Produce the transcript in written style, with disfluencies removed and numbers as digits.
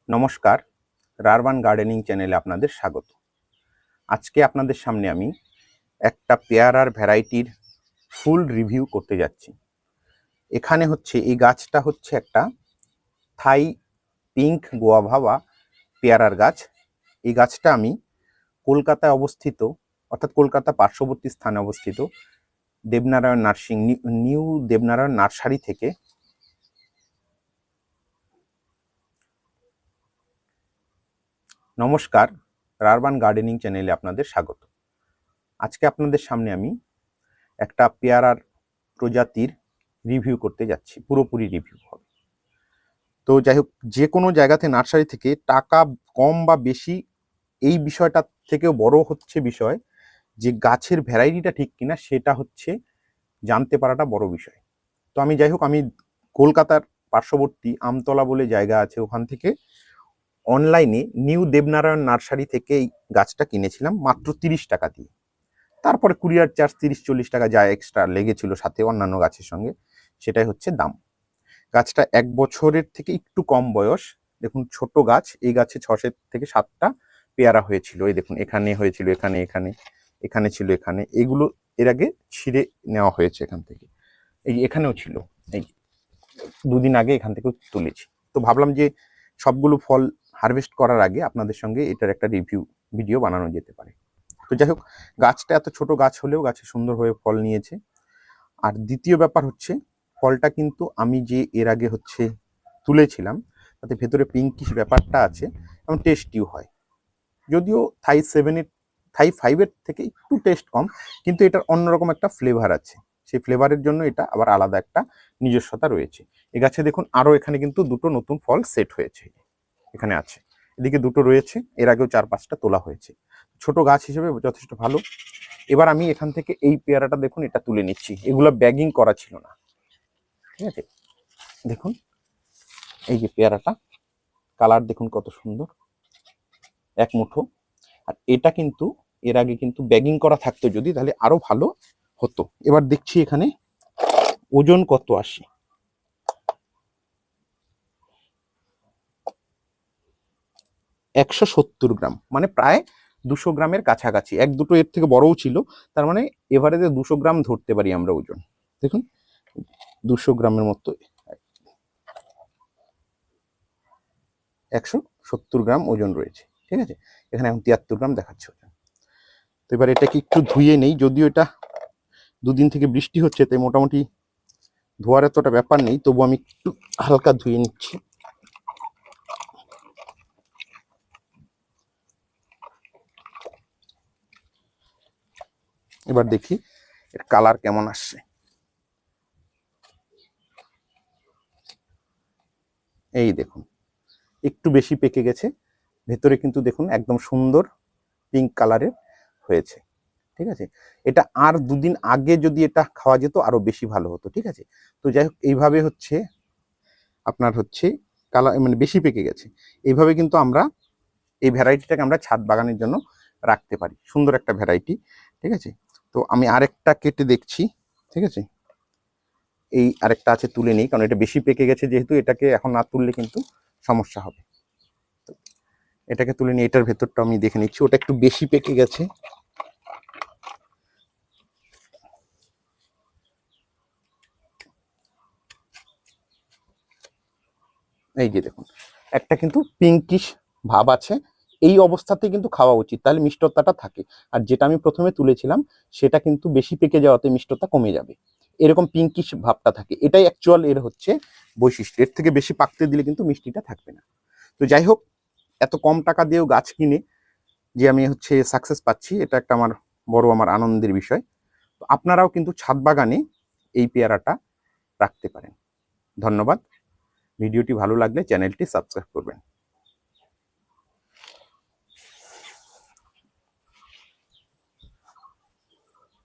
নমস্কার, রারবান গার্ডেনিং চ্যানেলে আপনাদের স্বাগত। আজকে আপনাদের সামনে আমি একটা পেয়ারার ভ্যারাইটির ফুল রিভিউ করতে যাচ্ছি। এখানে হচ্ছে এই গাছটা হচ্ছে একটা থাই পিঙ্ক গোয়াভা বা পেয়ারার গাছ। এই গাছটা আমি কলকাতায় অবস্থিত, অর্থাৎ কলকাতা পার্শ্ববর্তী স্থানে অবস্থিত দেবনারায়ণ নিউ দেবনারায়ণ নার্সারি থেকে নমস্কার, রারবান গার্ডেনিং চ্যানেলে আপনাদের স্বাগত। আজকে আপনাদের সামনে আমি একটা পেয়ারার প্রজাতির রিভিউ করতে যাচ্ছি, পুরোপুরি রিভিউ হবে। তো যাই হোক, যে কোনো জায়গাতে নার্সারি থেকে টাকা কম বা বেশি এই বিষয়টা থেকেও বড় হচ্ছে বিষয় যে গাছের ভ্যারাইটিটা ঠিক কিনা সেটা হচ্ছে জানতে পারাটা বড় বিষয়। তো আমি যাই হোক, আমি কলকাতার পার্শ্ববর্তী আমতলা বলে জায়গা আছে, ওখান থেকে অনলাইনে নিউ দেবনারায়ণ নার্সারি থেকে এই গাছটা কিনেছিলাম মাত্র 30 টাকা দিয়ে। তারপরে কুরিয়ার চার্জ 30-40 টাকা যা এক্সট্রা লেগেছিল সাথে অন্যান্য গাছের সঙ্গে, সেটাই হচ্ছে দাম। গাছটা 1 বছরের থেকে একটু কম বয়স। দেখুন, ছোট গাছ। এই গাছে 6 থেকে 7টা পেয়ারা হয়েছিল। এই দেখুন, এখানে হয়েছিল, এখানে এখানে এখানে ছিল, এখানে এগুলো এর আগে ছিঁড়ে নেওয়া হয়েছে এখান থেকে। এই এখানেও ছিল, এই 2 দিন আগে এখান থেকে তুলেছি। তো ভাবলাম যে সবগুলো ফল হারভেস্ট করার আগে আপনাদের সঙ্গে এটার একটা রিভিউ ভিডিও বানানো যেতে পারে। তো যাই হোক, গাছটা এত ছোট গাছ হলেও গাছে সুন্দরভাবে ফল নিয়েছে। আর দ্বিতীয় ব্যাপার হচ্ছে, ফলটা কিন্তু আমি যে এর আগে হচ্ছে তুলেছিলাম তাতে ভেতরে পিঙ্কিশ ব্যাপারটা আছে এবং টেস্টিও হয়। যদিও থাই 5-এর থেকে একটু টেস্ট কম, কিন্তু এটার অন্যরকম একটা ফ্লেভার আছে। সেই ফ্লেভারের জন্য এটা আবার আলাদা একটা নিজস্বতা রয়েছে। এই গাছে দেখুন, আরও এখানে কিন্তু 2টো নতুন ফল সেট হয়েছে, এখানে আছে, এদিকে 2টো রয়েছে, এর আগেও 4-5টা তোলা হয়েছে। ছোট গাছ হিসেবে যথেষ্ট ভালো। এবার আমি এখান থেকে এই পেয়ারাটা দেখুন, এটা তুলে নিচ্ছি। এগুলো ব্যাগিং করা ছিল না, ঠিক আছে? দেখুন এই যে পেয়ারাটা, কালার দেখুন কত সুন্দর, এক মুঠো। আর এটা কিন্তু এর আগে কিন্তু ব্যাগিং করা থাকতো, যদি তাহলে আরো ভালো হতো। এবার দেখছি এখানে ওজন কত আসে। $170 গ্রাম, মানে প্রায় 200 গ্রামের কাছাকাছি। 1-2টো এর থেকে বড়ও ছিল, তার মানে এভারেজে 200 গ্রাম ধরতে পারি আমরা ওজন। দেখুন 200 গ্রামের মতো, 170 গ্রাম ওজন রয়েছে, ঠিক আছে? এখানে এখন 73 গ্রাম দেখাচ্ছে ওজন। তো এবার এটাকে একটু ধুয়ে নেই, যদিও এটা 2 দিন থেকে বৃষ্টি হচ্ছে, তাই মোটামুটি ধোয়ার এতটা ব্যাপার নেই, তবু আমি একটু হালকা ধুয়ে নিচ্ছি। এবার দেখি এর কালার কেমন আসছে। এই দেখুন, একটু বেশি পেকে গেছে, ভেতরে কিন্তু দেখুন একদম সুন্দর পিঙ্ক কালারের হয়েছে, ঠিক আছে? এটা আর 2 দিন আগে যদি এটা খাওয়া যেত আরো বেশি ভালো হতো, ঠিক আছে? তো যাই হোক, এইভাবে হচ্ছে আপনার হচ্ছে কালার মানে বেশি পেকে গেছে। এইভাবে কিন্তু আমরা এই ভ্যারাইটিটাকে আমরা ছাদ বাগানের জন্য রাখতে পারি, সুন্দর একটা ভ্যারাইটি, ঠিক আছে? তো আমি আরেকটা কেটে দেখছি, ঠিক আছে? এই আরেকটা আছে, তুলে নিই, কারণ এটা বেশি পেকে গেছে, যেহেতু এটাকে এখন না তুললে কিন্তু সমস্যা হবে। তো এটাকে তুলে নিই, এটার ভেতরটা আমি দেখে নিচ্ছি, ওটা একটু বেশি পেকে গেছে। এই যে দেখুন, একটা কিন্তু পিঙ্কিশ ভাব আছে। এই অবস্থাতে কিন্তু খাওয়া উচিত, তাহলে মিষ্টতাটা থাকে। আর যেটা আমি প্রথমে তুলেছিলাম সেটা কিন্তু বেশি পেকে যাওয়াতে মিষ্টতা কমে যাবে, এরকম পিঙ্কিশ ভাবটা থাকে। এটাই অ্যাকচুয়াল এর হচ্ছে বৈশিষ্ট্য। এর থেকে বেশি পাকতে দিলে কিন্তু মিষ্টিটা থাকবে না। তো যাই হোক, এত কম টাকা দিয়েও গাছ কিনে যে আমি হচ্ছে সাকসেস পাচ্ছি, এটা একটা আমার বড় আনন্দের বিষয়। তো আপনারাও কিন্তু ছাদ বাগানে এই পেয়ারাটা রাখতে পারেন। ধন্যবাদ। ভিডিওটি ভালো লাগলে চ্যানেলটি সাবস্ক্রাইব করবেন।